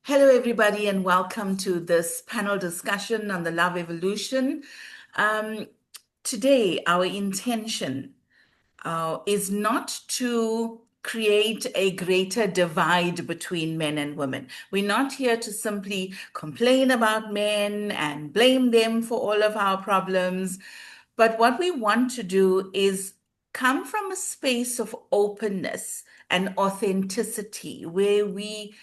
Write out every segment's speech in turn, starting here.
Hello, everybody, and welcome to this panel discussion on the love evolution. Um, Today, our intention is not to create a greater divide between men and women. We're not here to simply complain about men and blame them for all of our problems. But what we want to do is come from a space of openness and authenticity where we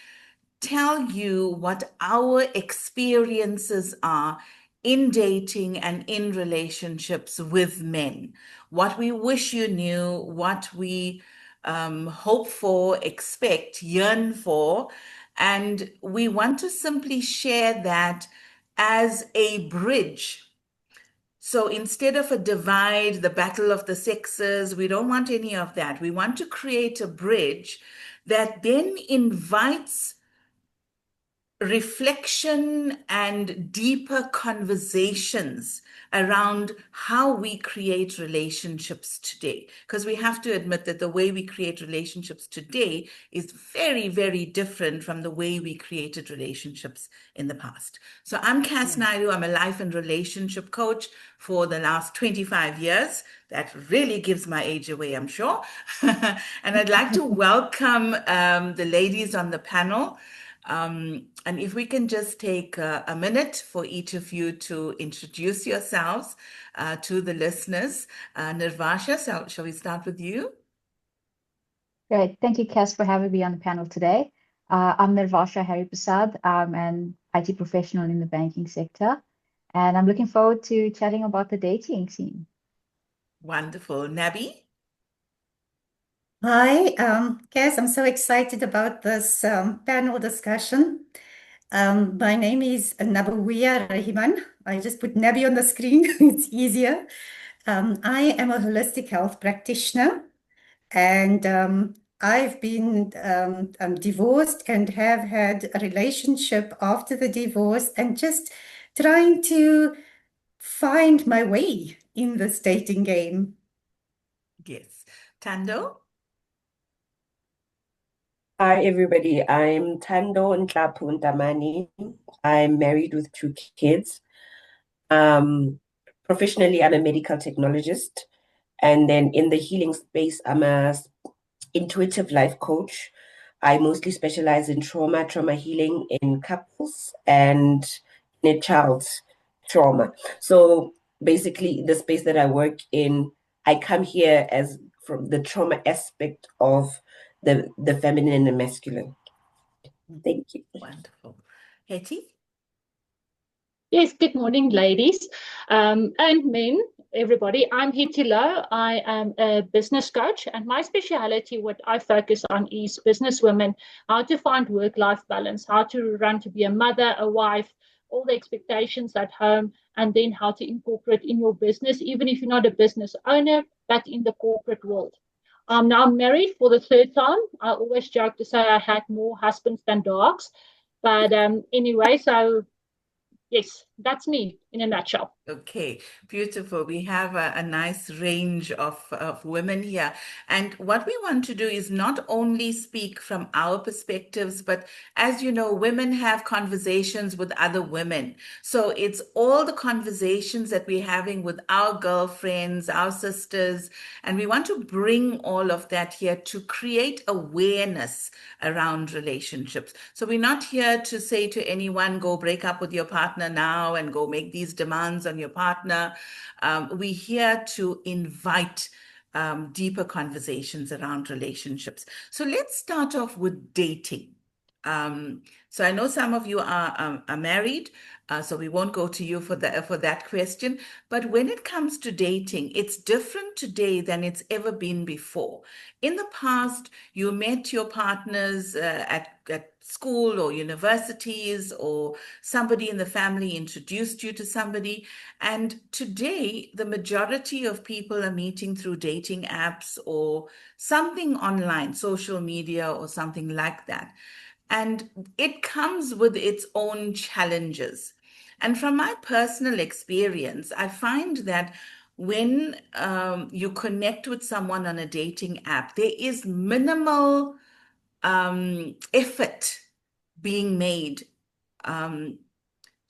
tell you what our experiences are in dating and in relationships with men, what we wish you knew, what we hope for, expect, yearn for. And we want to simply share that as a bridge. So instead of a divide, the battle of the sexes, we don't want any of that. We want to create a bridge that then invites reflection and deeper conversations around how we create relationships today. Because we have to admit that the way we create relationships today is very, very different from the way we created relationships in the past. So I'm Kas Naidoo. I'm a life and relationship coach for the last 25 years. That really gives my age away, I'm sure. And I'd like to welcome the ladies on the panel. And if we can just take a minute for each of you to introduce yourselves to the listeners. Nirvasha, shall we start with you? Great. Thank you, Kes, for having me on the panel today. I'm Nirvasha Prasad. I'm an IT professional in the banking sector, and I'm looking forward to chatting about the dating scene. Wonderful. Nabi? Hi, Kes, I'm so excited about this panel discussion. My name is Nabawiya Rahiman. I just put Nabi on the screen, it's easier. I am a holistic health practitioner, and I've been divorced and have had a relationship after the divorce and just trying to find my way in this dating game. Yes. Tando? Hi, everybody. I'm Tando Nhlapu Ntamani. I'm married with two kids. Professionally, I'm a medical technologist. And then in the healing space, I'm a intuitive life coach. I mostly specialize in trauma healing in couples and in a child's trauma. So basically, the space that I work in, I come here as from the trauma aspect of the feminine and masculine. Thank you. Wonderful. Hetty? Yes, good morning, ladies and men, everybody. I'm Hetty Lowe. I am a business coach, and my speciality, what I focus on, is business women, how to find work-life balance, how to run to be a mother, a wife, all the expectations at home, and then how to incorporate in your business, even if you're not a business owner, but in the corporate world. I'm now married for the third time. I always joke to say I had more husbands than dogs. But anyway, so yes, that's me in a nutshell. Okay, beautiful. We have a nice range of women here. And what we want to do is not only speak from our perspectives, but as you know, women have conversations with other women. So it's all the conversations that we're having with our girlfriends, our sisters, and we want to bring all of that here to create awareness around relationships. So we're not here to say to anyone, go break up with your partner now and go make these demands on your partner. We're here to invite deeper conversations around relationships. So let's start off with dating. So I know some of you are married, so we won't go to you for that question. But when it comes to dating, it's different today than it's ever been before. In the past, you met your partners at school or universities, or somebody in the family introduced you to somebody. And today, the majority of people are meeting through dating apps or something online, social media or something like that. And it comes with its own challenges. And from my personal experience, I find that when you connect with someone on a dating app, there is minimal effort being made.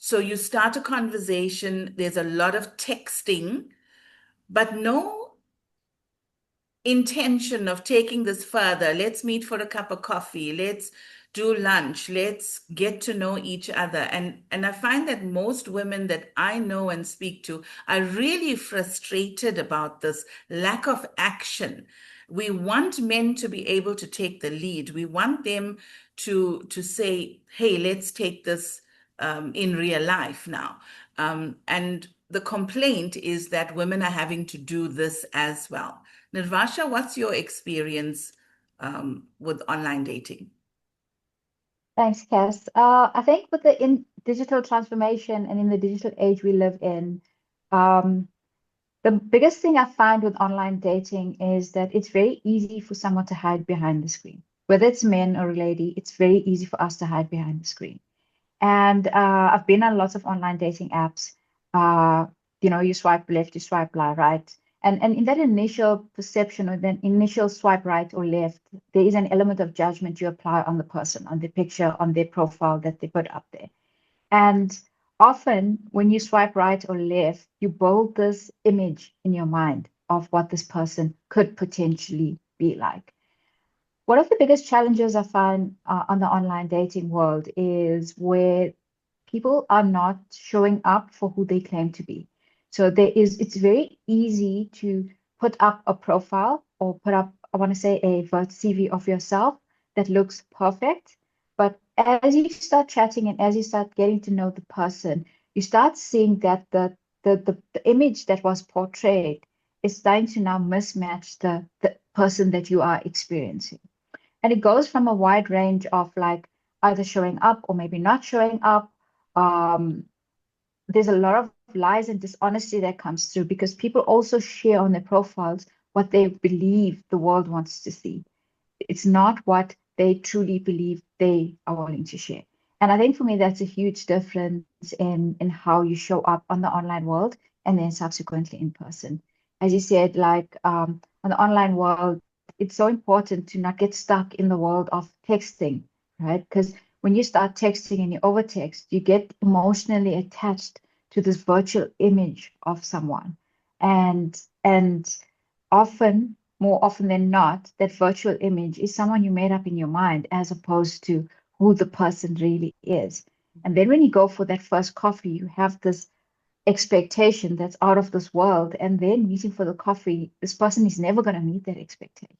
So you start a conversation, there's a lot of texting, but no intention of taking this further. Let's meet for a cup of coffee. Let's do lunch. Let's get to know each other. And I find that most women that I know and speak to are really frustrated about this lack of action. We want men to be able to take the lead. We want them to say, hey, let's take this in real life now. And the complaint is that women are having to do this as well. Nirvasha, what's your experience with online dating? Thanks, Cass. I think with the in digital transformation and in the digital age we live in, um, the biggest thing I find with online dating is that it's very easy for someone to hide behind the screen. Whether it's men or a lady, it's very easy for us to hide behind the screen. And I've been on lots of online dating apps. Uh, you swipe left, you swipe right. And in that initial perception or that initial swipe right or left, there is an element of judgment you apply on the person, on the picture, on their profile that they put up there. And often when you swipe right or left, you build this image in your mind of what this person could potentially be like. One of the biggest challenges I find on the online dating world is where people are not showing up for who they claim to be. So it's very easy to put up a profile or put up, I want to say, a CV of yourself that looks perfect. But as you start chatting and as you start getting to know the person, you start seeing that the image that was portrayed is starting to now mismatch the person that you are experiencing. And it goes from a wide range of like either showing up or maybe not showing up. Um, there's a lot of lies and dishonesty that comes through because people also share on their profiles what they believe the world wants to see. It's not what they truly believe they are willing to share. And I think for me, that's a huge difference in how you show up on the online world and then subsequently in person. As you said, like on the online world, it's so important to not get stuck in the world of texting, right? Because when you start texting and you overtext, you get emotionally attached to this virtual image of someone. And often, more often than not, that virtual image is someone you made up in your mind as opposed to who the person really is. And then when you go for that first coffee, you have this expectation that's out of this world. And then meeting for the coffee, this person is never going to meet that expectation.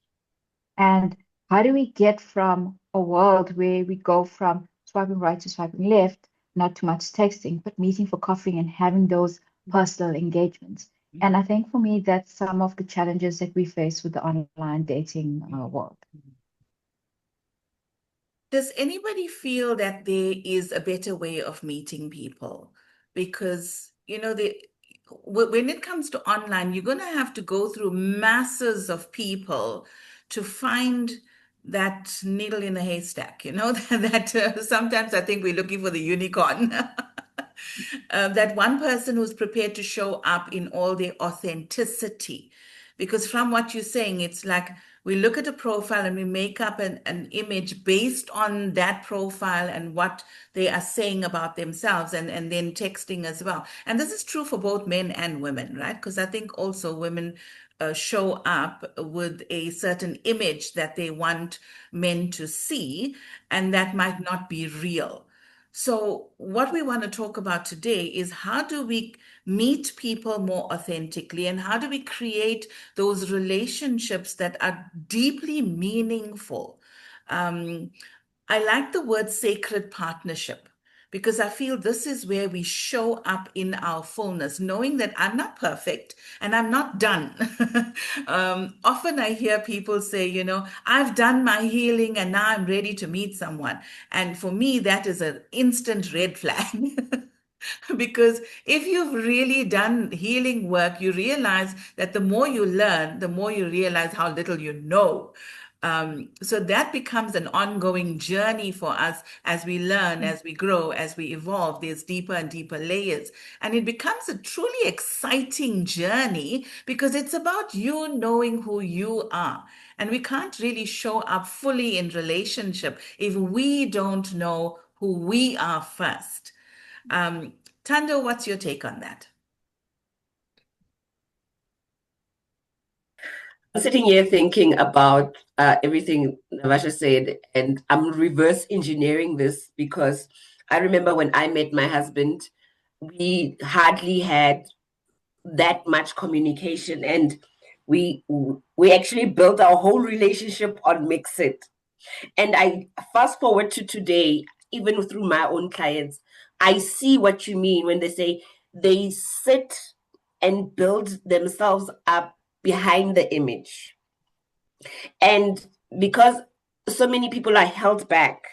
And how do we get from a world where we go from swiping right to swiping left, not too much texting, but meeting for coffee and having those personal engagements? And I think for me, that's some of the challenges that we face with the online dating world. Does anybody feel that there is a better way of meeting people? Because, when it comes to online, you're going to have to go through masses of people to find that needle in a haystack, that sometimes I think we're looking for the unicorn. That one person who's prepared to show up in all their authenticity. Because from what you're saying, it's like we look at a profile and we make up an image based on that profile and what they are saying about themselves and then texting as well. And this is true for both men and women, right? Because I think also women show up with a certain image that they want men to see, and that might not be real. So, what we want to talk about today is how do we meet people more authentically and how do we create those relationships that are deeply meaningful? Um, I like the word sacred partnership because I feel this is where we show up in our fullness, knowing that I'm not perfect and I'm not done. Often I hear people say, I've done my healing and now I'm ready to meet someone. And for me, that is an instant red flag. Because if you've really done healing work, you realize that the more you learn, the more you realize how little you know. So that becomes an ongoing journey for us as we learn, as we grow, as we evolve. There's deeper and deeper layers. And it becomes a truly exciting journey because it's about you knowing who you are. And we can't really show up fully in relationship if we don't know who we are first. Tando, what's your take on that? I'm sitting here thinking about everything Navasha said, and I'm reverse engineering this because I remember when I met my husband, we hardly had that much communication, and we actually built our whole relationship on Mixit. And I fast forward to today, even through my own clients, I see what you mean when they say they sit and build themselves up behind the image. And because so many people are held back,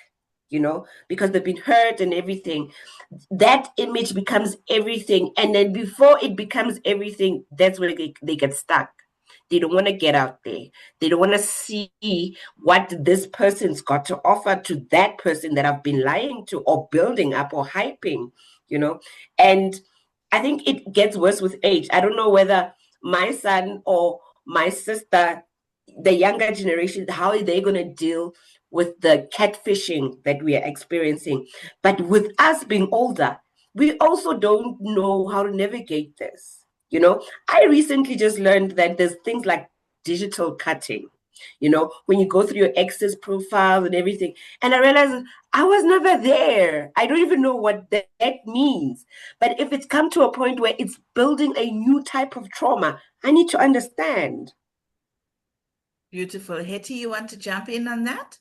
because they've been hurt and everything, that image becomes everything. And then before it becomes everything, that's where they get stuck. They don't want to get out there. They don't want to see what this person's got to offer to that person that I've been lying to or building up or hyping. And I think it gets worse with age. I don't know whether my son or my sister, the younger generation, how are they going to deal with the catfishing that we are experiencing? But with us being older, we also don't know how to navigate this. I recently just learned that there's things like digital cutting, when you go through your ex's profile and everything. And I realized I was never there. I don't even know what that means. But if it's come to a point where it's building a new type of trauma, I need to understand. Beautiful. Hetty, you want to jump in on that?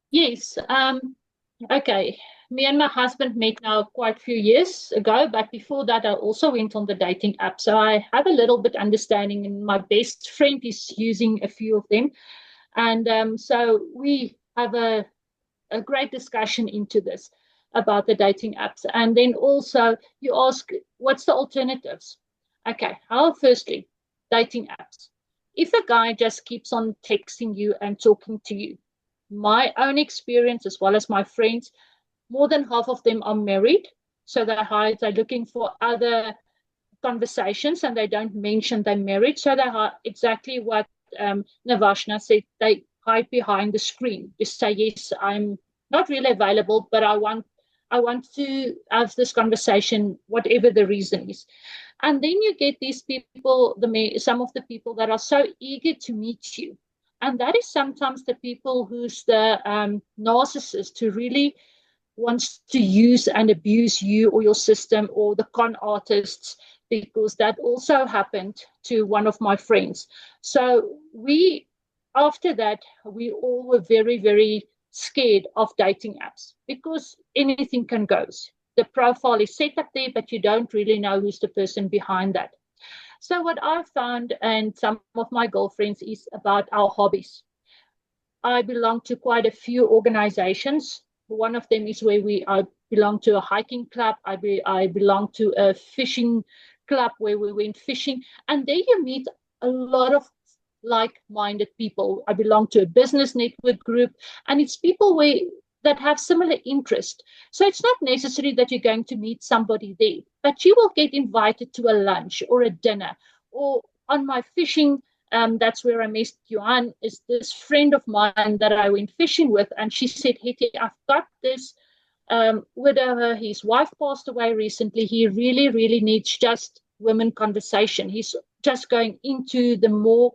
Yes. Okay. Me and my husband met now quite a few years ago, but before that, I also went on the dating app. So I have a little bit understanding, and my best friend is using a few of them. And so we have a great discussion into this about the dating apps. And then also you ask, what's the alternatives? Okay, firstly, dating apps. If a guy just keeps on texting you and talking to you, my own experience as well as my friends, more than half of them are married. So they're looking for other conversations and they don't mention they're married. So they are exactly what Navashna said. They hide behind the screen. Just say, yes, I'm not really available, but I want to have this conversation, whatever the reason is. And then you get these people, some of the people that are so eager to meet you. And that is sometimes the people who's the narcissist who really wants to use and abuse you or your system, or the con artists, because that also happened to one of my friends. So after that, we all were very, very scared of dating apps because anything can go. The profile is set up there, but you don't really know who's the person behind that. So what I found, and some of my girlfriends, is about our hobbies. I belong to quite a few organizations. One of them is where I belong to a hiking club. I belong to a fishing club where we went fishing. And there you meet a lot of like-minded people. I belong to a business network group, and it's people that have similar interest. So it's not necessary that you're going to meet somebody there, but you will get invited to a lunch or a dinner. Or on my fishing, that's where I met Johan, is this friend of mine that I went fishing with. And she said, Hetty, I've got this widower. His wife passed away recently. He really, really needs just women conversation. He's just going into the more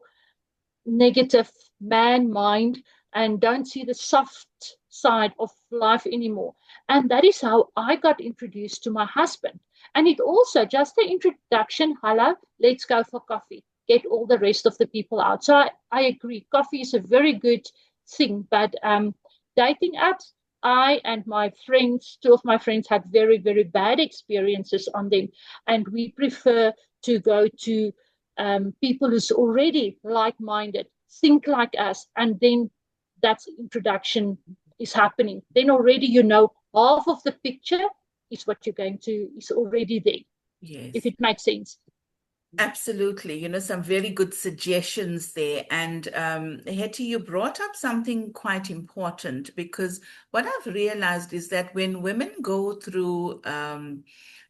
negative man mind and don't see the soft side of life anymore. And that is how I got introduced to my husband. And it also, just the introduction, hello, let's go for coffee, get all the rest of the people out. So I agree, coffee is a very good thing, but dating apps, I and my friends, two of my friends, had very, very bad experiences on them. And we prefer to go to people who's already like-minded, think like us, and then that introduction is happening. Then already half of the picture is what you're going to is already there. Yes. If it makes sense. Absolutely. Some very good suggestions there. And Hetty, you brought up something quite important because what I've realized is that when women go through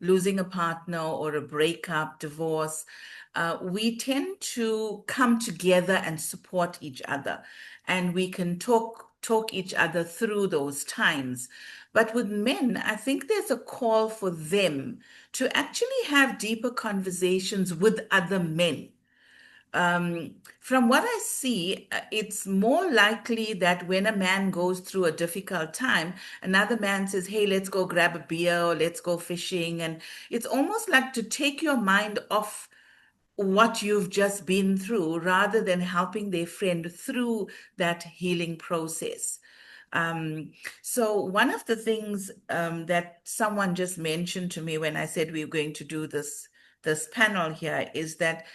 losing a partner or a breakup, divorce, we tend to come together and support each other, and we can talk each other through those times. But with men, I think there's a call for them to actually have deeper conversations with other men. From what I see, it's more likely that when a man goes through a difficult time, another man says, "Hey, let's go grab a beer or let's go fishing." And it's almost like to take your mind off what you've just been through rather than helping their friend through that healing process. Um, so one of the things that someone just mentioned to me when I said we were going to do this panel here is that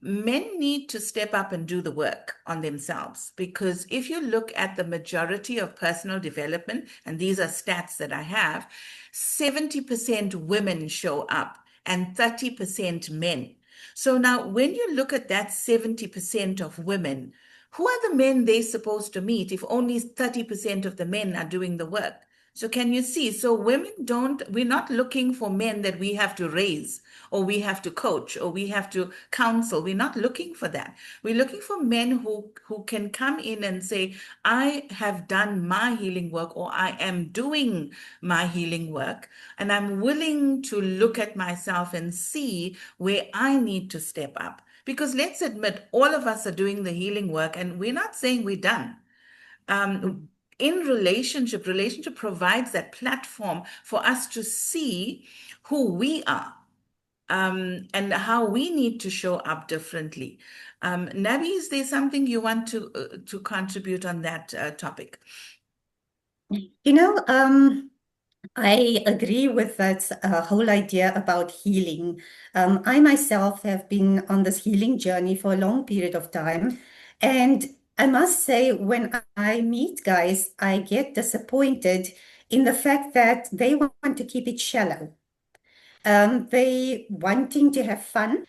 men need to step up and do the work on themselves. Because if you look at the majority of personal development, and these are stats that I have, 70% women show up and 30% men. So now, when you look at that 70% of women, who are the men they're supposed to meet if only 30% of the men are doing the work? So can you see? So we're not looking for men that we have to raise or we have to coach or we have to counsel. We're not looking for that. We're looking for men who can come in and say, I have done my healing work or I am doing my healing work and I'm willing to look at myself and see where I need to step up. Because let's admit, all of us are doing the healing work and we're not saying we're done. In relationship provides that platform for us to see who we are, and how we need to show up differently. Nabi, is there something you want to contribute on that topic? You know, I agree with that whole idea about healing. I myself have been on this healing journey for a long period of time. And I must say, when I meet guys, I get disappointed in the fact that they want to keep it shallow. They wanting to have fun.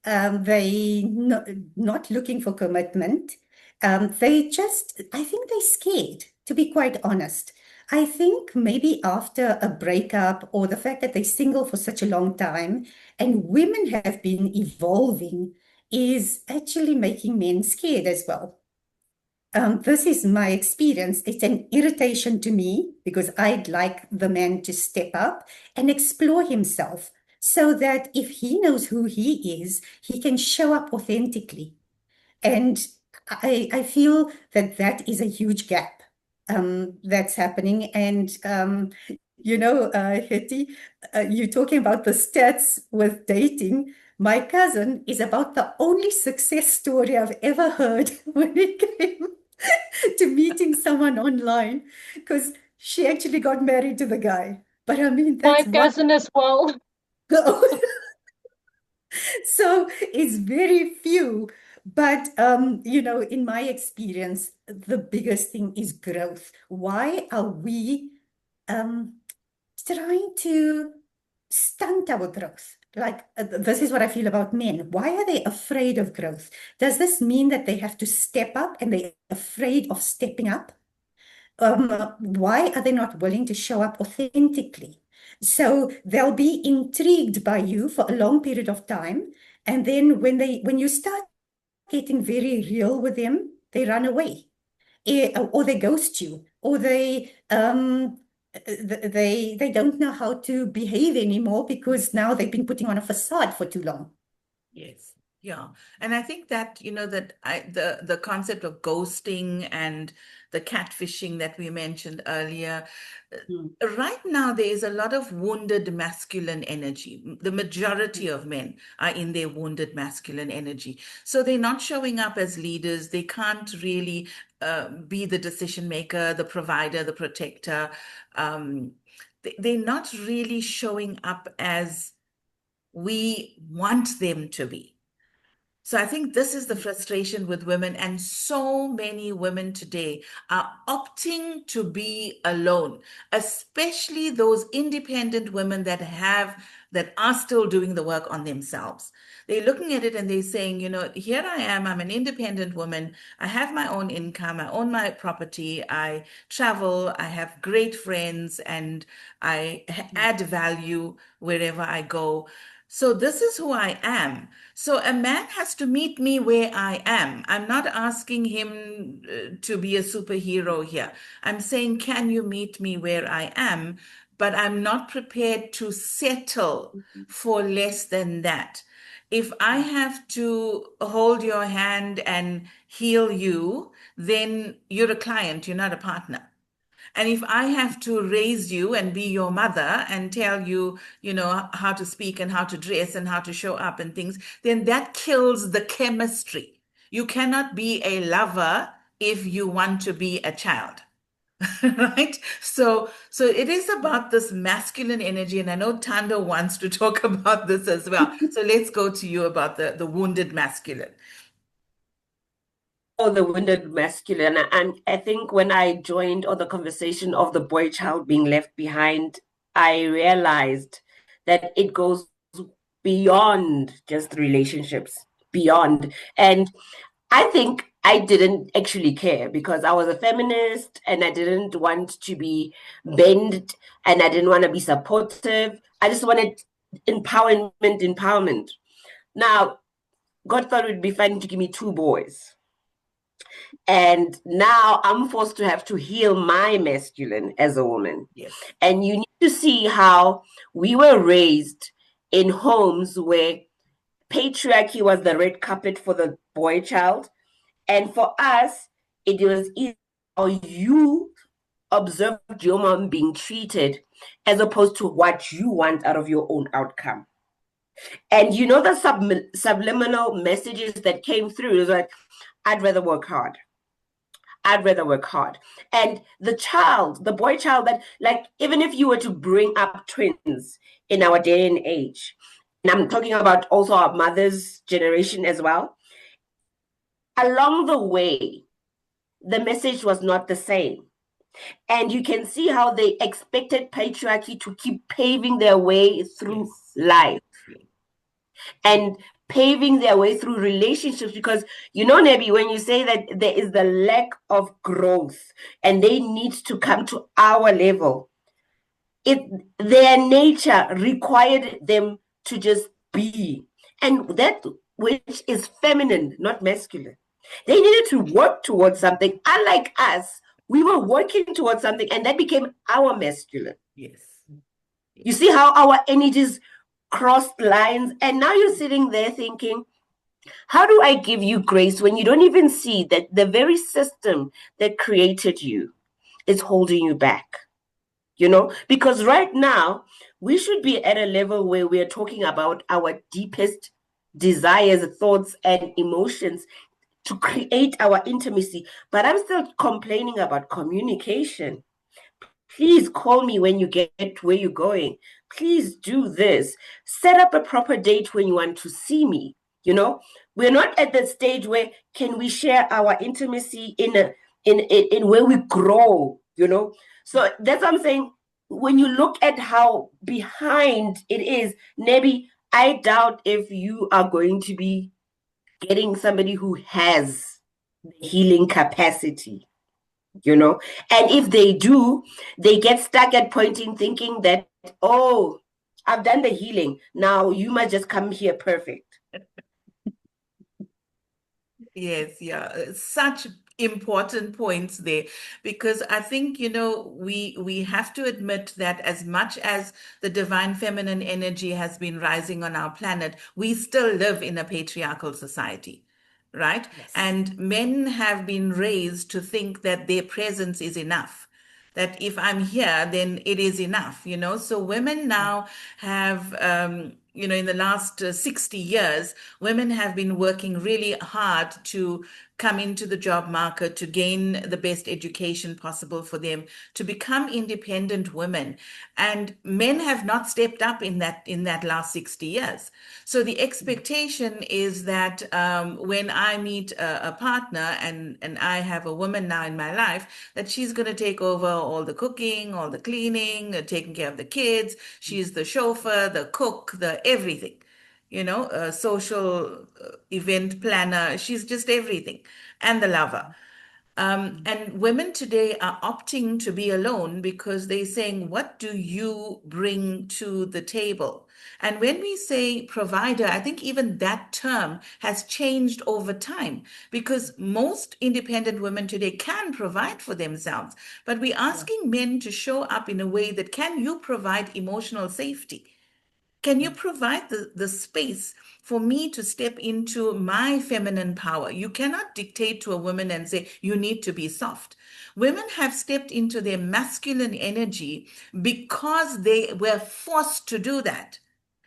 They not looking for commitment. I think they're scared, to be quite honest. I think maybe after a breakup or the fact that they're single for such a long time and women have been evolving is actually making men scared as well. This is my experience. It's an irritation to me because I'd like the man to step up and explore himself so that if he knows who he is, he can show up authentically. And I feel that that is a huge gap that's happening. And, Hetty, you're talking about the stats with dating. My cousin is about the only success story I've ever heard when it came to meeting someone online because she actually got married to the guy. But I mean, My that's one. cousin as well. So it's very few. But, in my experience, the biggest thing is growth. Why are we trying to stunt our growth? Like, this is what I feel about men. Why are they afraid of growth? Does this mean that they have to step up and they're afraid of stepping up? Why are they not willing to show up authentically? So they'll be intrigued by you for a long period of time, and then when you start getting very real with them, they run away, or they ghost you, or they don't know how to behave anymore because now they've been putting on a facade for too long. Yes. Yeah. And I think that, the concept of ghosting and the catfishing that we mentioned earlier, right now there is a lot of wounded masculine energy. The majority of men are in their wounded masculine energy. So they're not showing up as leaders. They can't really be the decision maker, the provider, the protector. They're not really showing up as we want them to be. So I think this is the frustration with women, and so many women today are opting to be alone, especially those independent women that are still doing the work on themselves. They're looking at it and they're saying, here I am, I'm an independent woman. I have my own income, I own my property, I travel, I have great friends, and I add value wherever I go. So this is who I am. So a man has to meet me where I am. I'm not asking him to be a superhero here. I'm saying, can you meet me where I am? But I'm not prepared to settle for less than that. If I have to hold your hand and heal you, then you're a client, you're not a partner. And if I have to raise you and be your mother and tell you, how to speak and how to dress and how to show up and things, then that kills the chemistry. You cannot be a lover if you want to be a child. Right? So it is about this masculine energy, and I know Tando wants to talk about this as well. So let's go to you about the wounded masculine. Oh, the wounded masculine. And I think when I joined on the conversation of the boy child being left behind, I realized that it goes beyond just relationships, beyond. And I think I didn't actually care because I was a feminist and I didn't want to be bent and I didn't want to be supportive. I just wanted empowerment. Now, God thought it would be fun to give me two boys. And now I'm forced to have to heal my masculine as a woman. Yes. And you need to see how we were raised in homes where patriarchy was the red carpet for the boy child. And for us, it was easy how you observed your mom being treated as opposed to what you want out of your own outcome. And the subliminal messages that came through is like, I'd rather work hard. I'd rather work hard. And the boy child that, like, even if you were to bring up twins in our day and age, and I'm talking about also our mother's generation as well, along the way, the message was not the same. And you can see how they expected patriarchy to keep paving their way through life and paving their way through relationships because Nebi, when you say that there is the lack of growth and they need to come to our level, their nature required them to just be, and that which is feminine, not masculine. They needed to work towards something. Unlike us, we were working towards something and that became our masculine. Yes. You see how our energies crossed lines, and now you're sitting there thinking, how do I give you grace when you don't even see that the very system that created you is holding you back? Because right now we should be at a level where we're talking about our deepest desires, thoughts, and emotions to create our intimacy. But I'm still complaining about communication. Please call me when you get where you're going. Please do this. Set up a proper date when you want to see me. We're not at the stage where can we share our intimacy in where we grow. So that's what I'm saying. When you look at how behind it is, maybe I doubt if you are going to be getting somebody who has the healing capacity. And if they do, they get stuck at pointing thinking that, oh, I've done the healing. Now you must just come here perfect. Yes, yeah, such important points there because I think we have to admit that as much as the divine feminine energy has been rising on our planet, we still live in a patriarchal society, right? Yes. And men have been raised to think that their presence is enough, that if I'm here, then it is enough. So women now have, in the last 60 years, women have been working really hard to come into the job market, to gain the best education possible for them, to become independent women. And men have not stepped up in that last 60 years. So the expectation is that when I meet a partner and I have a woman now in my life, that she's going to take over all the cooking, all the cleaning, taking care of the kids. She's the chauffeur, the cook, the everything, a social event planner. She's just everything, and the lover. And women today are opting to be alone because they're saying, what do you bring to the table? And when we say provider, I think even that term has changed over time because most independent women today can provide for themselves. But we're asking men to show up in a way that, can you provide emotional safety? Can you provide the space for me to step into my feminine power? You cannot dictate to a woman and say, you need to be soft. Women have stepped into their masculine energy because they were forced to do that.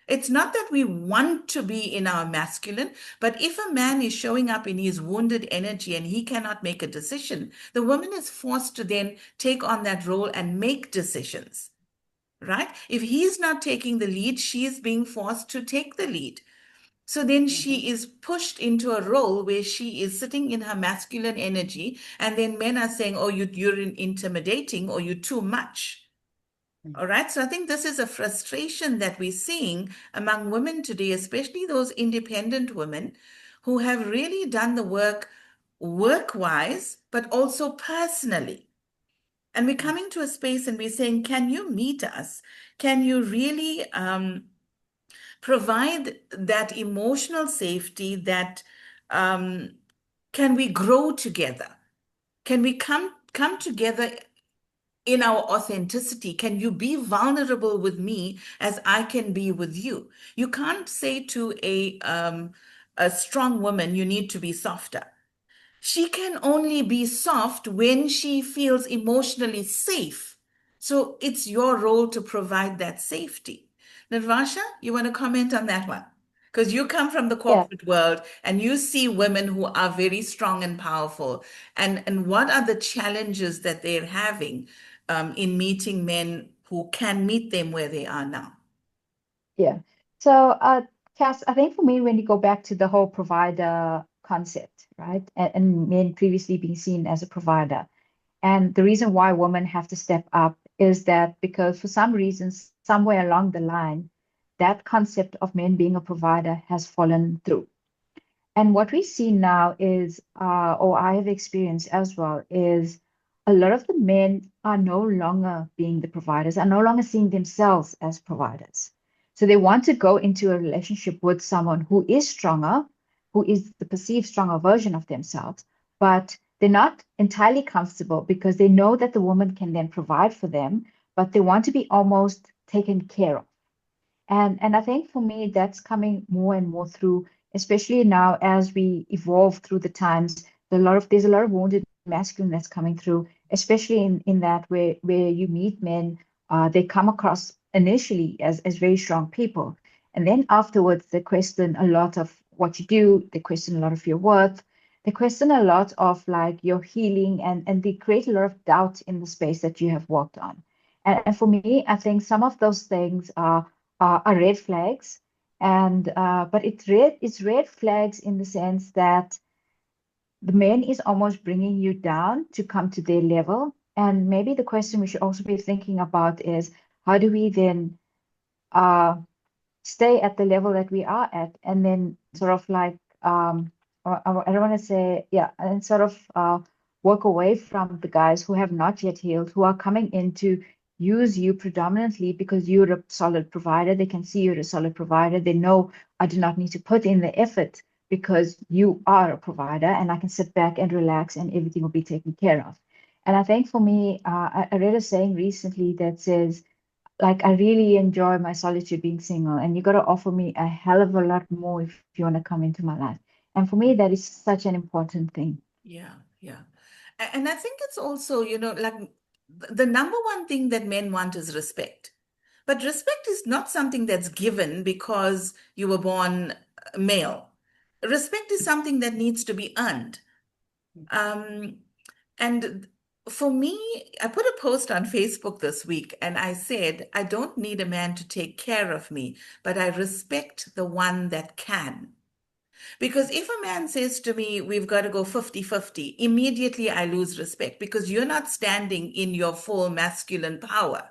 It's not that we want to be in our masculine, but if a man is showing up in his wounded energy and he cannot make a decision, the woman is forced to then take on that role and make decisions, right? If he's not taking the lead, she is being forced to take the lead. So then she is pushed into a role where she is sitting in her masculine energy, and then men are saying, oh, you're intimidating, or you're too much. All right. So I think this is a frustration that we're seeing among women today, especially those independent women who have really done the work-wise, but also personally. And we're coming to a space and we're saying, can you meet us? Can you really provide that emotional safety that can we grow together? Can we come together in our authenticity? Can you be vulnerable with me as I can be with you? You can't say to a strong woman, you need to be softer. She can only be soft when she feels emotionally safe. So it's your role to provide that safety. Nirvasha, you want to comment on that one? Because you come from the Yeah. corporate world and you see women who are very strong and powerful. And what are the challenges that they're having in meeting men who can meet them where they are now? Yeah. So, Cass, I think for me, when you go back to the whole provider concept, right, and men previously being seen as a provider, and the reason why women have to step up is that because for some reasons, somewhere along the line, that concept of men being a provider has fallen through. And what we see now is, or I have experienced as well, is a lot of the men are no longer being the providers, are no longer seeing themselves as providers. So they want to go into a relationship with someone who is stronger, who is the perceived stronger version of themselves, but they're not entirely comfortable because they know that the woman can then provide for them, but they want to be almost taken care of. And I think for me, that's coming more and more through, especially now as we evolve through the times. There's a lot of wounded masculine that's coming through, especially in that where you meet men, they come across initially as very strong people. And then afterwards, they question a lot of what you do, they question a lot of your worth, they question a lot of like your healing, and they create a lot of doubt in the space that you have walked on. And for me, I think some of those things are red flags, and but it's red flags in the sense that the man is almost bringing you down to come to their level. And maybe the question we should also be thinking about is, how do we then uh, stay at the level that we are at, and then sort of like I don't want to say, yeah, and sort of walk away from the guys who have not yet healed, who are coming in to use you predominantly because you're a solid provider. They can see you're a solid provider. They know I do not need to put in the effort because you are a provider, and I can sit back and relax and everything will be taken care of. And I think for me, I read a saying recently that says, like, I really enjoy my solitude being single, and you got to offer me a hell of a lot more if you want to come into my life. And for me, that is such an important thing. Yeah, yeah. And I think it's also, like the number one thing that men want is respect. But respect is not something that's given because you were born male. Respect is something that needs to be earned. Um, and for me, I put a post on Facebook this week and I said, I don't need a man to take care of me, but I respect the one that can. Because if a man says to me, we've got to go 50-50, immediately I lose respect because you're not standing in your full masculine power.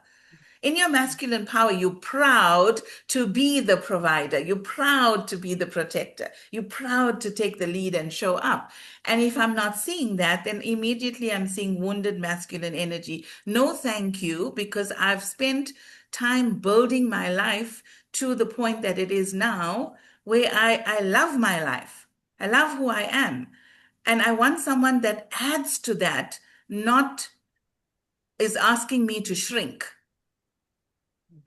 In your masculine power, you're proud to be the provider. You're proud to be the protector. You're proud to take the lead and show up. And if I'm not seeing that, then immediately I'm seeing wounded masculine energy. No, thank you, because I've spent time building my life to the point that it is now where I love my life. I love who I am. And I want someone that adds to that, not is asking me to shrink.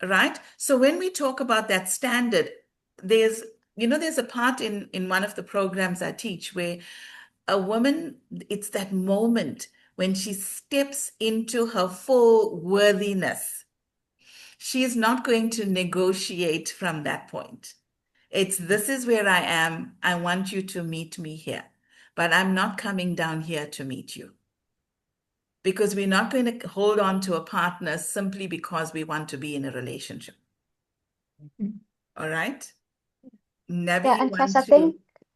Right? So when we talk about that standard, there's, there's a part in one of the programs I teach where a woman, it's that moment when she steps into her full worthiness. She is not going to negotiate from that point. It's this is where I am. I want you to meet me here, but I'm not coming down here to meet you because we're not going to hold on to a partner simply because we want to be in a relationship. Mm. All right. Nabi, Yeah, you and Cass, want I to? think,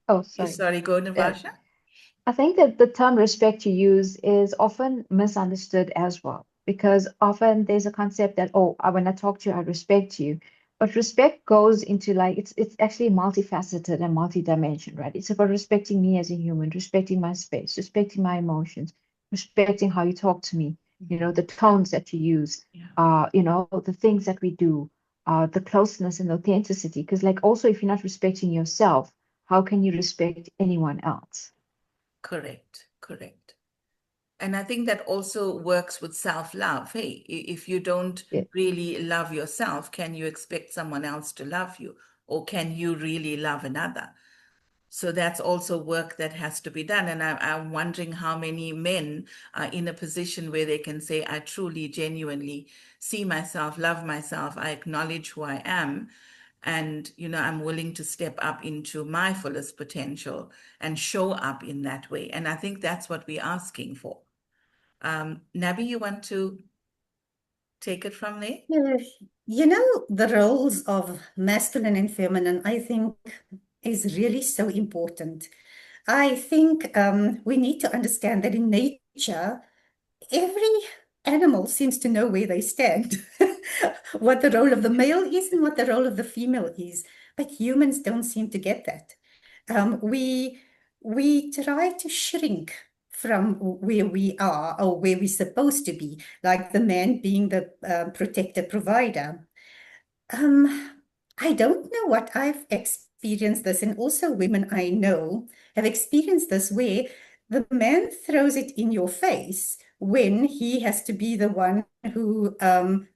oh, sorry. Sorry, go, Uh, Navasha. I think that the term respect you use is often misunderstood as well, because often there's a concept that, oh, when I talk to you, I respect you. But respect goes into like it's actually multifaceted and multidimensional, right? It's about respecting me as a human, respecting my space, respecting my emotions, respecting how you talk to me, the tones that you use, Yeah, the things that we do, the closeness and authenticity. Because like also if you're not respecting yourself, how can you respect anyone else? correct, correct. And I think that also works with self-love. Hey, if you don't Yeah. really love yourself, can you expect someone else to love you? Or can you really love another? So that's also work that has to be done. And I'm wondering how many men are in a position where they can say, I truly, genuinely see myself, love myself, I acknowledge who I am. And, I'm willing to step up into my fullest potential and show up in that way. And I think that's what we're asking for. Nabi, you want to take it from there? Yeah, the roles of masculine and feminine, I think, is really so important. I think we need to understand that in nature, every animal seems to know where they stand, what the role of the male is and what the role of the female is. But humans don't seem to get that. We try to shrink from where we are or where we're supposed to be, like the man being the protector provider. Um, I don't know what I've experienced this, and also women I know have experienced this where the man throws it in your face when he has to be the one who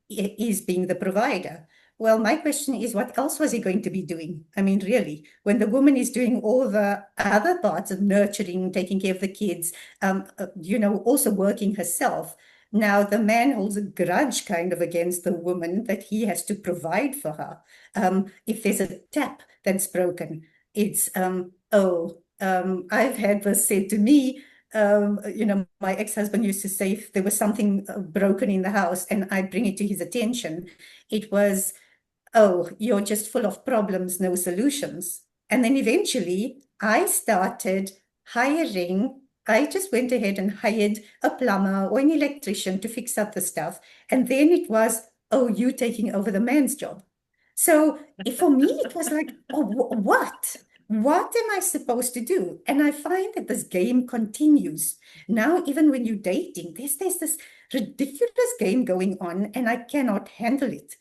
is being the provider. Well, my question is, what else was he going to be doing? I mean, really, when the woman is doing all the other parts of nurturing, taking care of the kids, also working herself. Now, the man holds a grudge kind of against the woman that he has to provide for her. If there's a tap that's broken, it's, I've had this said to me. My ex-husband used to say if there was something broken in the house and I'd bring it to his attention, it was, oh, you're just full of problems, no solutions. And then eventually I started hiring. I just went ahead and hired a plumber or an electrician to fix up the stuff. And then it was, oh, you taking over the man's job. So for me, it was like, oh, what? What am I supposed to do? And I find that this game continues. Now, even when you're dating, there's this ridiculous game going on, and I cannot handle it.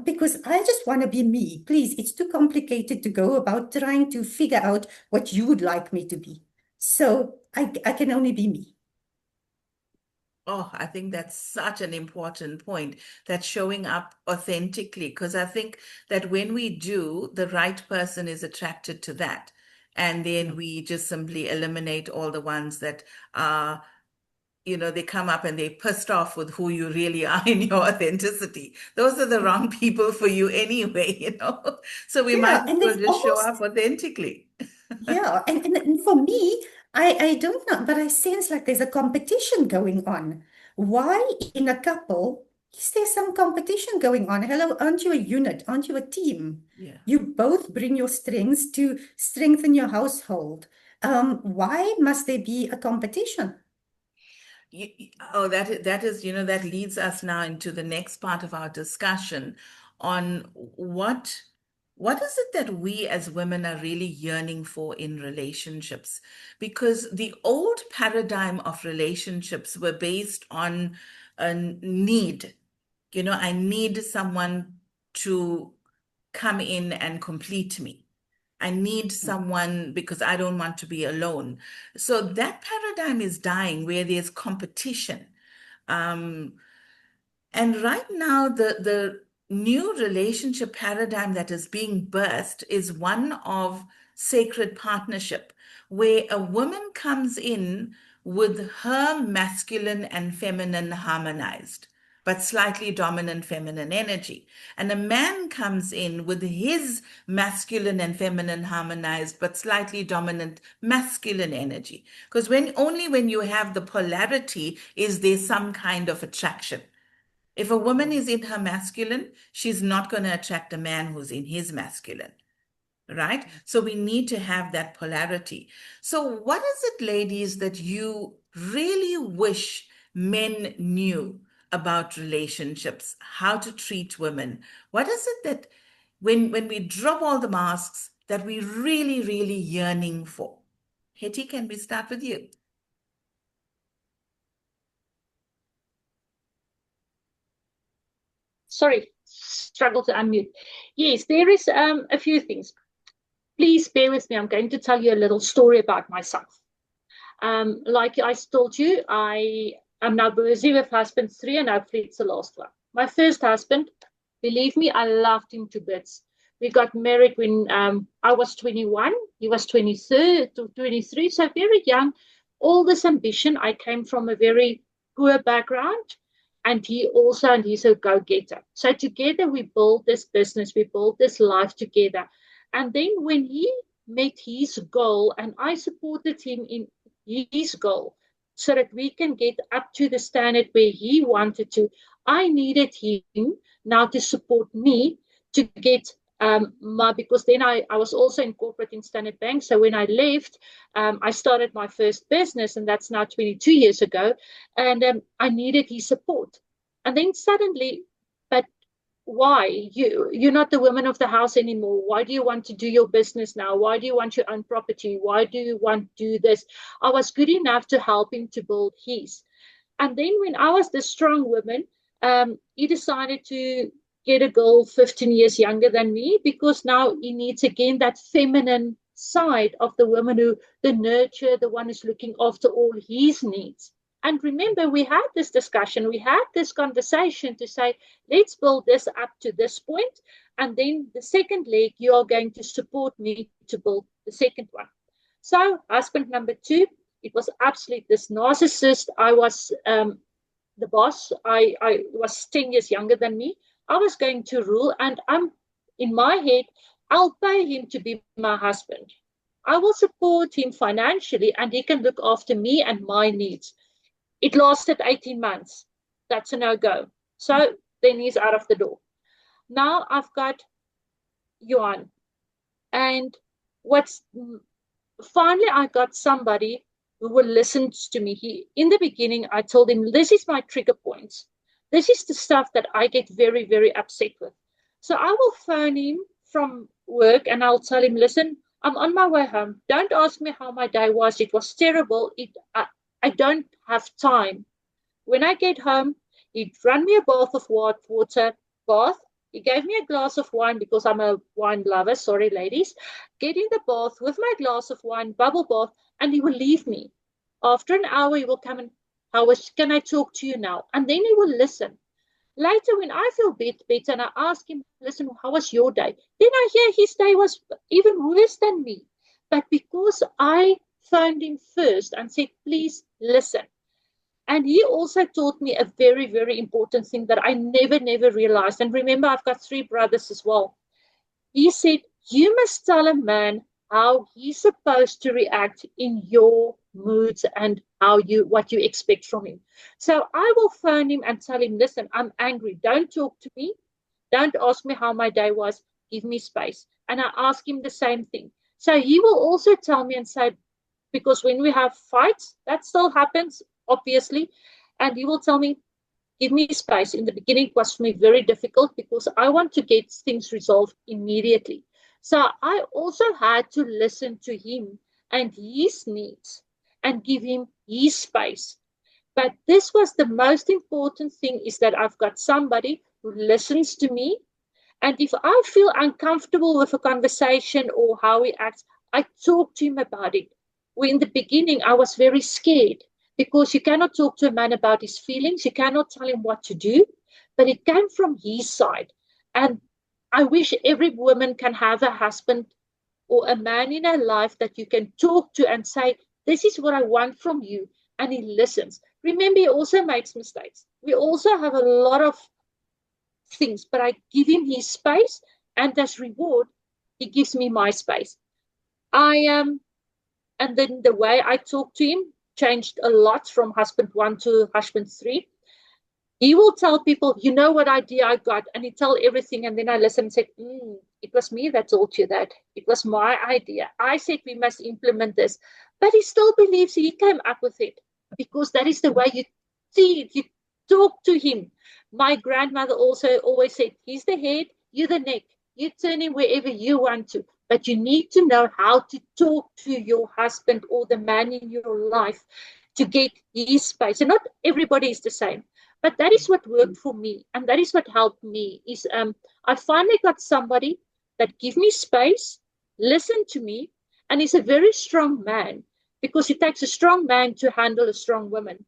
Because I just want to be me. Please, it's too complicated to go about trying to figure out what you would like me to be. So I can only be me. Oh, I think that's such an important point, that showing up authentically, because I think that when we do, the right person is attracted to that. And then we just simply eliminate all the ones that are, they come up and they're pissed off with who you really are in your authenticity. Those are the wrong people for you anyway. So we might Yeah, as and well there's just show up almost authentically. Yeah, and for me, I don't know, but I sense like there's a competition going on. Why in a couple is there some competition going on? Hello, aren't you a unit? Aren't you a team? Yeah. You both bring your strengths to strengthen your household. Why must there be a competition? Oh, that leads us now into the next part of our discussion on what is it that we as women are really yearning for in relationships? Because the old paradigm of relationships were based on a need. I need someone to come in and complete me. I need someone because I don't want to be alone. So that paradigm is dying where there's competition. Um, and right now, the new relationship paradigm that is being birthed is one of sacred partnership, where a woman comes in with her masculine and feminine harmonized, but slightly dominant feminine energy. And a man comes in with his masculine and feminine harmonized, but slightly dominant masculine energy. Because only when you have the polarity is there some kind of attraction. If a woman is in her masculine, she's not going to attract a man who's in his masculine, right? So we need to have that polarity. So, what is it, ladies, that you really wish men knew about relationships, how to treat women? What is it that when we drop all the masks that we really, really yearning for? Hetty, can we start with you? Sorry, struggle to unmute. Yes, there is a few things. Please bear with me. I'm going to tell you a little story about myself. Like I told you, I am now busy with husband 3, and hopefully it's the last one. My first husband, believe me, I loved him to bits. We got married when I was 21, he was 23, so very young. All this ambition, I came from a very poor background, and he's a go-getter. So together we built this business, we built this life together. And then when he met his goal, and I supported him in his goal so that we can get up to the standard where he wanted to, I needed him now to support me to get because then I was also in corporate in Standard Bank. So when I left, I started my first business, and that's now 22 years ago. And I needed his support. And then suddenly, but why you're not the woman of the house anymore? Why do you want to do your business now? Why do you want your own property? Why do you want to do this? I was good enough to help him to build his. And then when I was the strong woman, he decided to get a girl 15 years younger than me, because now he needs again that feminine side of the woman, who the nurture, the one who's looking after all his needs. And remember, we had this discussion, we had this conversation to say, let's build this up to this point, and then the second leg, you are going to support me to build the second one. So husband number 2, it was absolutely this narcissist. I was the boss. I was 10 years younger than me. I was going to rule, and I'm in my head, I'll pay him to be my husband. I will support him financially, and he can look after me and my needs. It lasted 18 months. That's a no-go. So then he's out of the door. Now I've got Yuan. And what's finally, I got somebody who will listen to me. In the beginning, I told him, this is my trigger points. This is the stuff that I get very, very upset with. So I will phone him from work, and I'll tell him, listen, I'm on my way home. Don't ask me how my day was. It was terrible. I don't have time. When I get home, he'd run me a bath of water, bath. He gave me a glass of wine because I'm a wine lover. Sorry, ladies. Get in the bath with my glass of wine, bubble bath, and he will leave me. After an hour, he will come and, can I talk to you now? And then he will listen. Later, when I feel better and I ask him, listen, how was your day? Then I hear his day was even worse than me. But because I phoned him first and said, please listen. And he also taught me a very, very important thing that I never realized. And remember, I've got 3 brothers as well. He said, you must tell a man how he's supposed to react in your moods and what you expect from him. So I will phone him and tell him, listen, I'm angry. Don't talk to me. Don't ask me how my day was. Give me space. And I ask him the same thing. So he will also tell me and say, because when we have fights, that still happens, obviously. And he will tell me, give me space. In the beginning, it was for me very difficult because I want to get things resolved immediately. So I also had to listen to him and his needs and give him his space. But this was the most important thing, is that I've got somebody who listens to me. And if I feel uncomfortable with a conversation or how he acts, I talk to him about it. Well, in the beginning, I was very scared because you cannot talk to a man about his feelings. You cannot tell him what to do. But it came from his side. And I wish every woman can have a husband or a man in her life that you can talk to and say, this is what I want from you. And he listens. Remember, he also makes mistakes. We also have a lot of things, but I give him his space, and as reward, he gives me my space. And then the way I talk to him changed a lot from husband 1 to husband 3. He will tell people, you know what idea I got, and he tell everything, and then I listen and say, it was me that told you that. It was my idea. I said we must implement this. But he still believes he came up with it, because that is the way you see it. You talk to him. My grandmother also always said, he's the head, you're the neck. You turn him wherever you want to. But you need to know how to talk to your husband or the man in your life to get his space. And not everybody is the same. But that is what worked for me. And that is what helped me. Is I finally got somebody that give me space, listen to me, and is a very strong man, because it takes a strong man to handle a strong woman.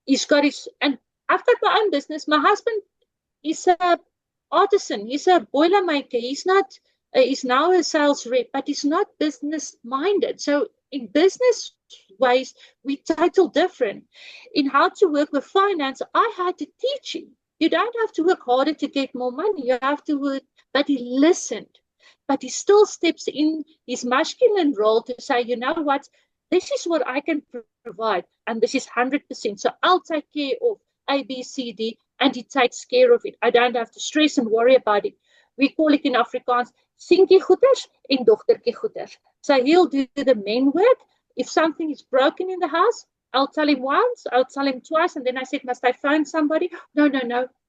He's got his, and I've got my own business. My husband is a artisan. He's a boiler maker. He's not, he's now a sales rep, but he's not business minded. So in business ways, we total different. In how to work with finance, I had to teach him. You don't have to work harder to get more money. You have to work, but he listened. But he still steps in his masculine role to say, you know what, this is what I can provide, and this is 100%. So I'll take care of A, B, C, D, and he takes care of it. I don't have to stress and worry about it. We call it in Afrikaans, seentjie goeders en dogtertjie goeders. So he'll do the men work. If something is broken in the house, I'll tell him once, I'll tell him twice, and then I said, must I phone somebody? No,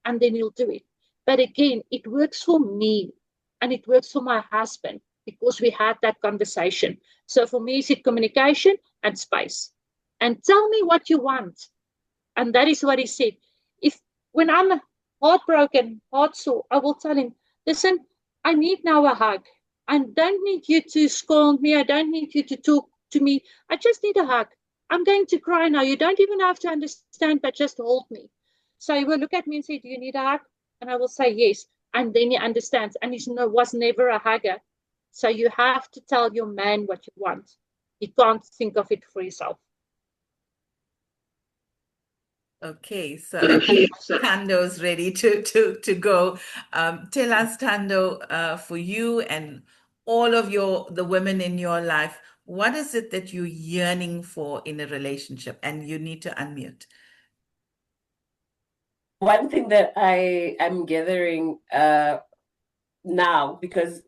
and then he'll do it. But again, it works for me, and it works for my husband, because we had that conversation. So for me, it's communication and space. And tell me what you want. And that is what he said. When I'm heartbroken, heartsore, I will tell him, listen, I need now a hug. I don't need you to scold me. I don't need you to talk to me. I just need a hug. I'm going to cry now. You don't even have to understand, but just hold me. So he will look at me and say, do you need a hug? And I will say, yes. And then he understands. And he was never a hugger. So you have to tell your man what you want. He can't think of it for himself. Okay, so I think Tando's ready to go. Tell us, Tando, for you and all of the women in your life, what is it that you're yearning for in a relationship? And you need to unmute. One thing that I am gathering now, because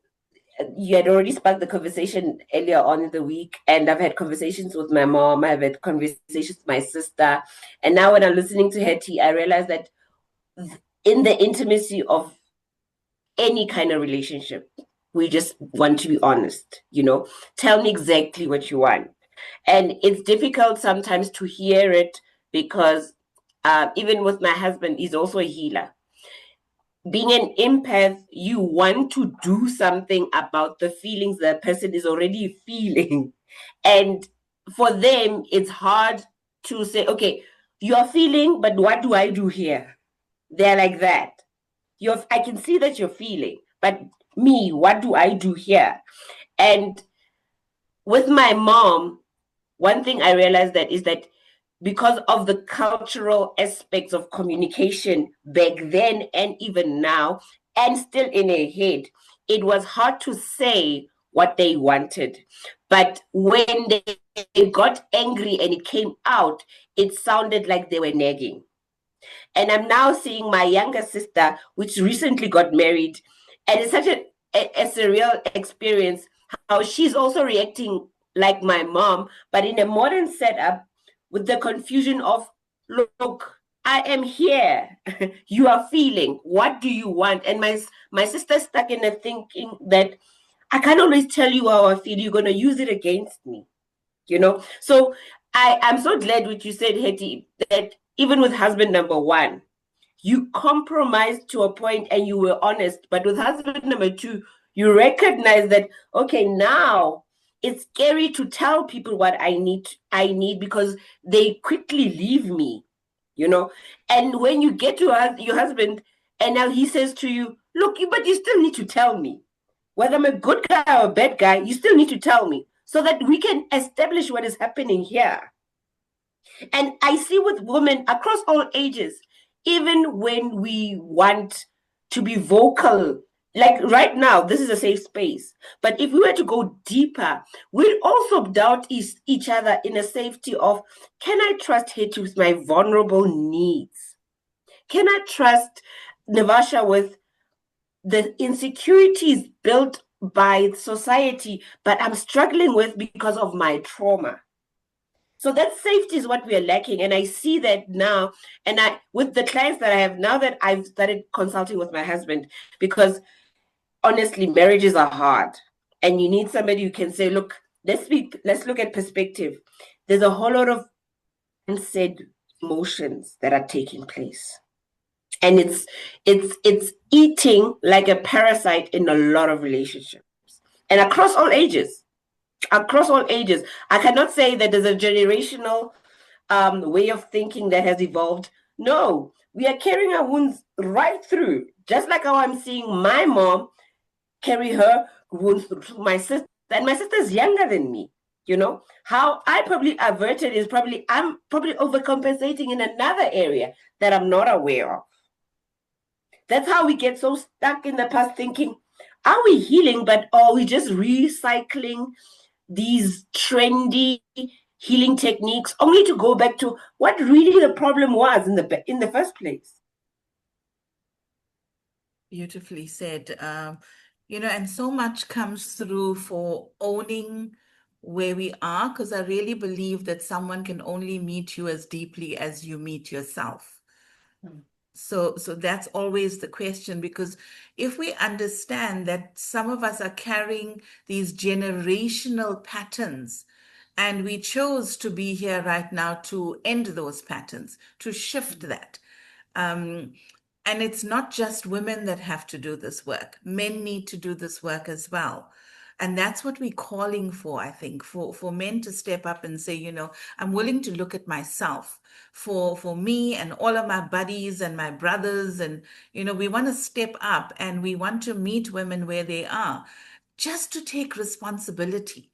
you had already sparked the conversation earlier on in the week, and I've had conversations with my mom, I've had conversations with my sister, and now when I'm listening to Hetty, I realize that in the intimacy of any kind of relationship, we just want to be honest, tell me exactly what you want. And it's difficult sometimes to hear it, because even with my husband, he's also a healer. Being an empath, you want to do something about the feelings that person is already feeling. And for them, it's hard to say, okay, you're feeling, but what do I do here? They're like that. I can see that you're feeling, but me, what do I do here? And with my mom, one thing I realized is that because of the cultural aspects of communication back then and even now, and still in her head, it was hard to say what they wanted. But when they got angry and it came out, it sounded like they were nagging. And I'm now seeing my younger sister, which recently got married, and it's such a surreal experience how she's also reacting like my mom, but in a modern setup with the confusion of, look, I am here. You are feeling. What do you want? And my sister's stuck in a thinking that I can't always tell you how I feel. You're going to use it against me, you know? So I'm so glad what you said, Hetty, that even with husband number one, you compromised to a point and you were honest. But with husband number two, you recognize that, okay, now it's scary to tell people what I need because they quickly leave me, you know. And when you get to your husband and now he says to you, look, but you still need to tell me. Whether I'm a good guy or a bad guy, you still need to tell me so that we can establish what is happening here. And I see with women across all ages, even when we want to be vocal, like right now, this is a safe space. But if we were to go deeper, we'll also doubt each other in a safety of, can I trust Hetty with my vulnerable needs? Can I trust Navasha with the insecurities built by society, but I'm struggling with because of my trauma? So that safety is what we are lacking. And I see that now. And with the clients that I have now that I've started consulting with my husband, because honestly, marriages are hard. And you need somebody who can say, look, let's look at perspective. There's a whole lot of unsaid emotions that are taking place. And it's eating like a parasite in a lot of relationships. And across all ages. Across all ages. I cannot say that there's a generational way of thinking that has evolved. No, we are carrying our wounds right through, just like how I'm seeing my mom carry her wounds through my sister, and my sister's younger than me. You know, how I probably averted is I'm probably overcompensating in another area that I'm not aware of. That's how we get so stuck in the past thinking, are we healing, but are we just recycling these trendy healing techniques only to go back to what really the problem was in the first place? Beautifully said. And so much comes through for owning where we are, because I really believe that someone can only meet you as deeply as you meet yourself. So that's always the question, because if we understand that some of us are carrying these generational patterns, and we chose to be here right now to end those patterns, to shift that. And it's not just women that have to do this work. Men need to do this work as well. And that's what we're calling for, I think, for men to step up and say, I'm willing to look at myself for me and all of my buddies and my brothers. And, we want to step up and we want to meet women where they are, just to take responsibility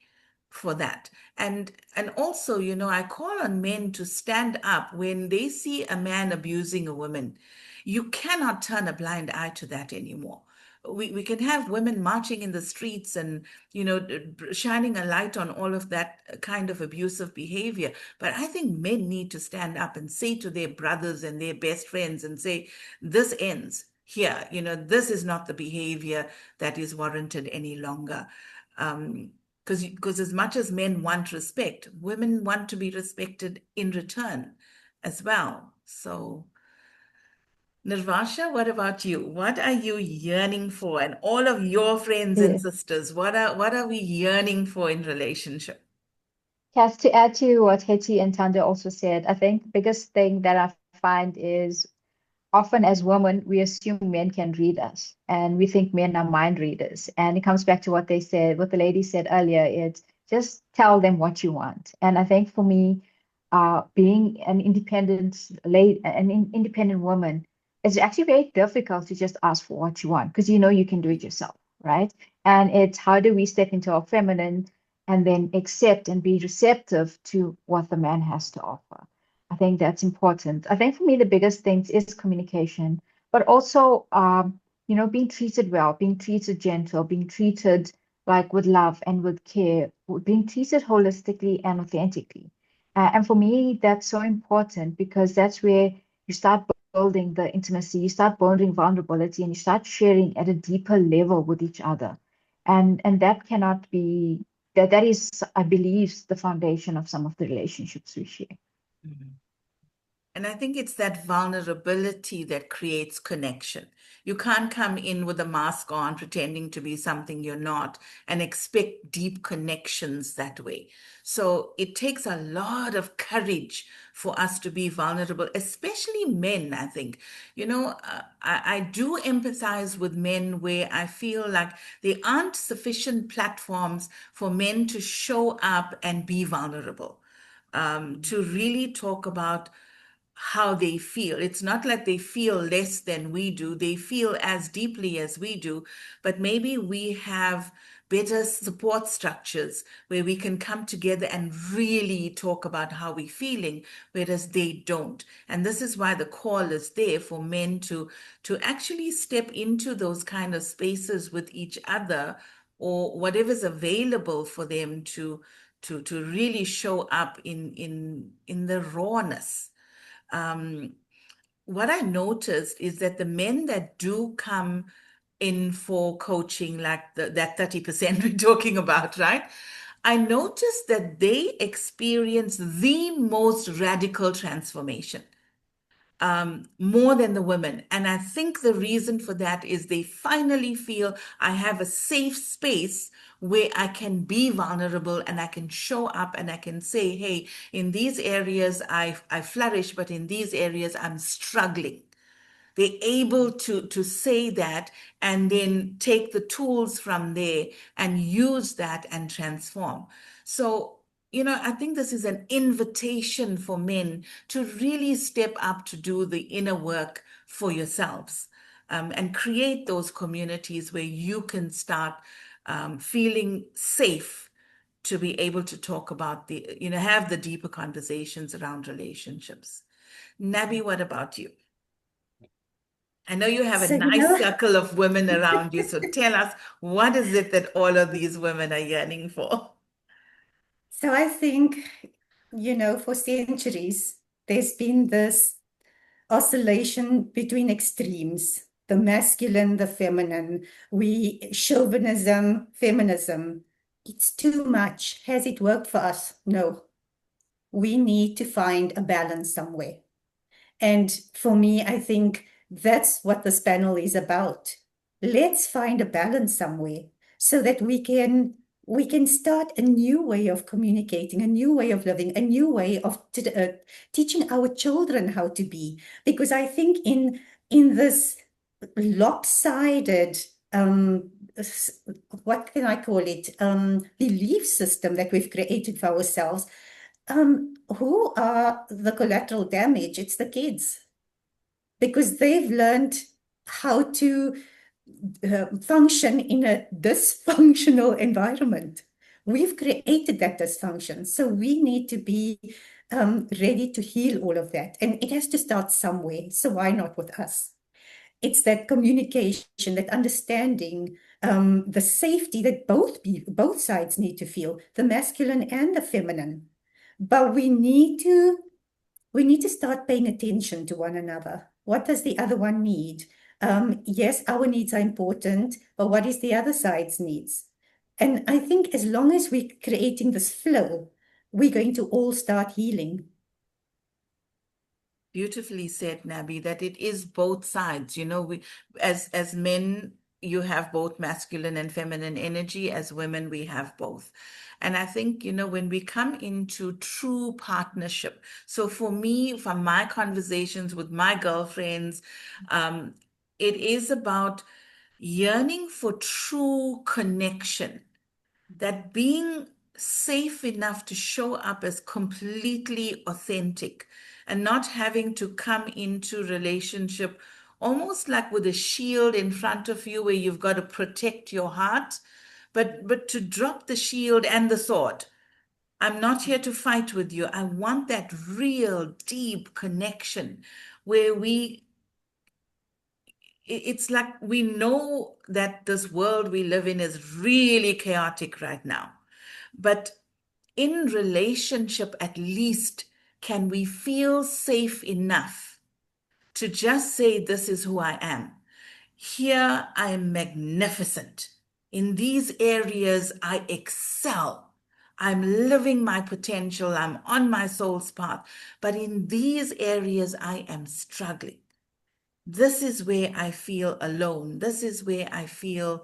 for that. And also, I call on men to stand up when they see a man abusing a woman. You cannot turn a blind eye to that anymore. We can have women marching in the streets and, shining a light on all of that kind of abusive behavior. But I think men need to stand up and say to their brothers and their best friends and say, this ends here. This is not the behavior that is warranted any longer. Because as much as men want respect, women want to be respected in return as well. So, Nirvasha, what about you? What are you yearning for? And all of your friends and Yeah. sisters, what are we yearning for in relationship? Cass, to add to what Hetty and Tanda also said, I think the biggest thing that I find is often as women, we assume men can read us and we think men are mind readers. And it comes back to what they said, what the lady said earlier, it's just tell them what you want. And I think for me, being an independent woman, it's actually very difficult to just ask for what you want because you can do it yourself, right? And it's how do we step into our feminine and then accept and be receptive to what the man has to offer. I think that's important. I think for me, the biggest things is communication, but also, being treated well, being treated gentle, being treated like with love and with care, being treated holistically and authentically. And for me, that's so important because that's where you start building the intimacy, you start building vulnerability, and you start sharing at a deeper level with each other. And that cannot be that is, I believe, the foundation of some of the relationships we share. Mhm. And I think it's that vulnerability that creates connection. You can't come in with a mask on, pretending to be something you're not, and expect deep connections that way. So it takes a lot of courage for us to be vulnerable, especially men, I think. I do empathize with men where I feel like there aren't sufficient platforms for men to show up and be vulnerable, to really talk about how they feel. It's not like they feel less than we do, they feel as deeply as we do, but maybe we have better support structures where we can come together and really talk about how we're feeling, whereas they don't. And this is why the call is there for men to actually step into those kind of spaces with each other, or whatever's available for them to really show up in the rawness. um, what I noticed is that the men that do come in for coaching, like that 30% we're talking about, right? I noticed that they experience the most radical transformation, more than the women. And I think the reason for that is they finally feel I have a safe space where I can be vulnerable and I can show up and I can say, hey, in these areas I flourish, but in these areas I'm struggling. They're able to say that and then take the tools from there and use that and transform. So, I think this is an invitation for men to really step up to do the inner work for yourselves, and create those communities where you can start feeling safe to be able to talk about have the deeper conversations around relationships. Nabi, what about you? I know you have a So, nice circle of women around you. So tell us, what is it that all of these women are yearning for? so I think, for centuries, there's been this oscillation between extremes, the masculine, the feminine, chauvinism, feminism. It's too much. Has it worked for us? No. We need to find a balance somewhere. And for me, I think that's what this panel is about. Let's find a balance somewhere so that we can start a new way of communicating, a new way of living, a new way of teaching our children how to be. Because I think in this lopsided what can I call it? Belief system that we've created for ourselves. Who are the collateral damage? It's the kids, because they've learned how to function in a dysfunctional environment. We've created that dysfunction, so we need to be ready to heal all of that. And it has to start somewhere. So why not with us? It's that communication, that understanding, the safety that both sides need to feel, the masculine and the feminine. But we need to start paying attention to one another. What does the other one need? Yes, our needs are important, but what is the other side's needs? And I think as long as we're creating this flow, we're going to all start healing. Beautifully said, Nabi, that it is both sides. We, as men, you have both masculine and feminine energy. As women, we have both. And I think, when we come into true partnership, so for me, from my conversations with my girlfriends, it is about yearning for true connection, that being safe enough to show up as completely authentic and not having to come into relationship almost like with a shield in front of you where you've got to protect your heart, but to drop the shield and the sword. I'm not here to fight with you. I want that real deep connection where we it's like we know that this world we live in is really chaotic right now. But in relationship, at least, can we feel safe enough to just say, this is who I am. Here I am magnificent. In these areas, I excel. I'm living my potential. I'm on my soul's path. But in these areas, I am struggling. This is where I feel alone. This is where I feel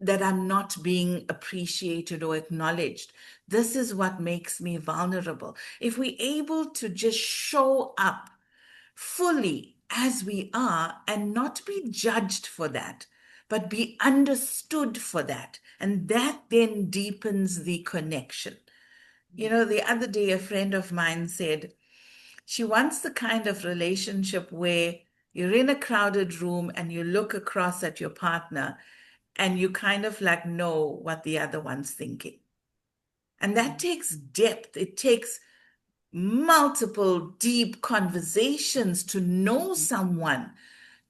that I'm not being appreciated or acknowledged. This is what makes me vulnerable. If we're able to just show up fully as we are and not be judged for that, but be understood for that, and that then deepens the connection. You know, the other day, a friend of mine said she wants the kind of relationship where you're in a crowded room and you look across at your partner and you kind of like know what the other one's thinking. And that takes depth. It takes multiple deep conversations to know someone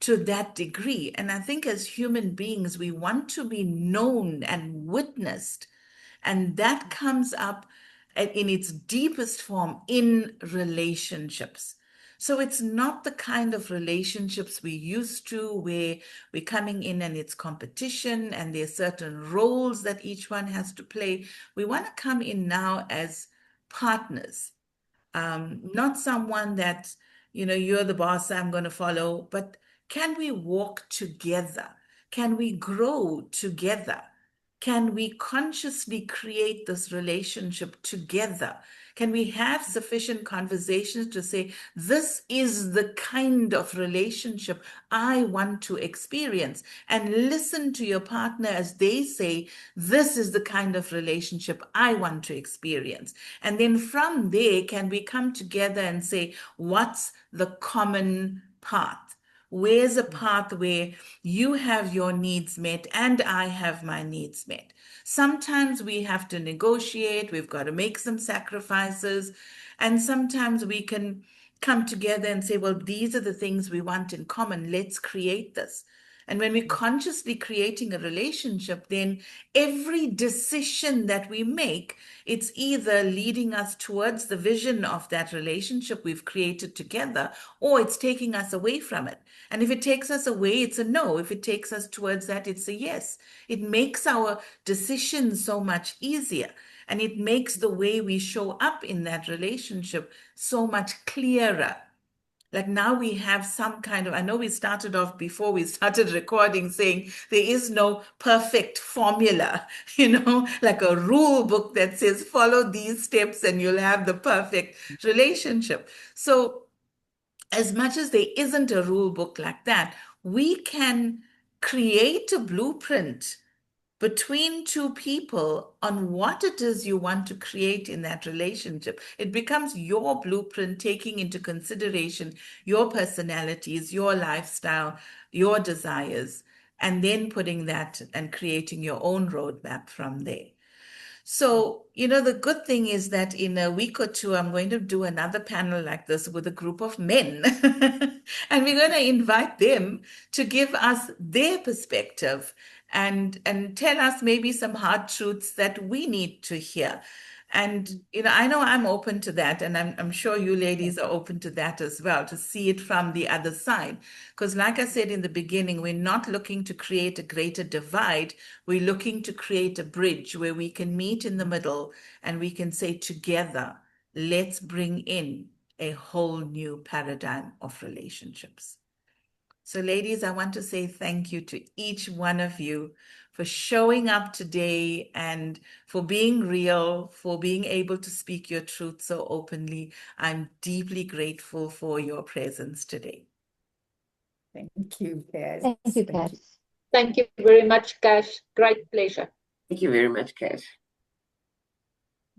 to that degree. And I think as human beings, we want to be known and witnessed. And that comes up in its deepest form in relationships. So it's not the kind of relationships we used to where we're coming in and it's competition and there's certain roles that each one has to play. We want to come in now as partners, not someone that, you know, you're the boss, I'm going to follow, but can we walk together? Can we grow together? Can we consciously create this relationship together? Can we have sufficient conversations to say, this is the kind of relationship I want to experience? And listen to your partner as they say, this is the kind of relationship I want to experience. And then from there, can we come together and say, what's the common path? Where's a path where you have your needs met and I have my needs met? Sometimes we have to negotiate, we've got to make some sacrifices, and sometimes we can come together and say, well, these are the things we want in common, let's create this. And when we're consciously creating a relationship, then every decision that we make, it's either leading us towards the vision of that relationship we've created together, or it's taking us away from it. And if it takes us away, it's a no. If it takes us towards that, it's a yes. It makes our decisions so much easier. And it makes the way we show up in that relationship so much clearer. Like now we have some kind of, I know we started off before we started recording saying there is no perfect formula, like a rule book that says follow these steps and you'll have the perfect relationship. So as much as there isn't a rule book like that, we can create a blueprint between two people on what it is you want to create in that relationship. It becomes your blueprint, taking into consideration your personalities, your lifestyle, your desires, and then putting that and creating your own roadmap from there. So, the good thing is that in a week or two, I'm going to do another panel like this with a group of men. And we're going to invite them to give us their perspective and tell us maybe some hard truths that we need to hear. And, I know I'm open to that, and I'm sure you ladies are open to that as well, to see it from the other side. Because like I said in the beginning, we're not looking to create a greater divide. We're looking to create a bridge where we can meet in the middle and we can say together, let's bring in a whole new paradigm of relationships. So ladies, I want to say thank you to each one of you for showing up today and for being real, for being able to speak your truth so openly. I'm deeply grateful for your presence today. Thank you, Kas. Thank you, Kas. Thank you very much, Kas. Great pleasure. Thank you very much, Kas.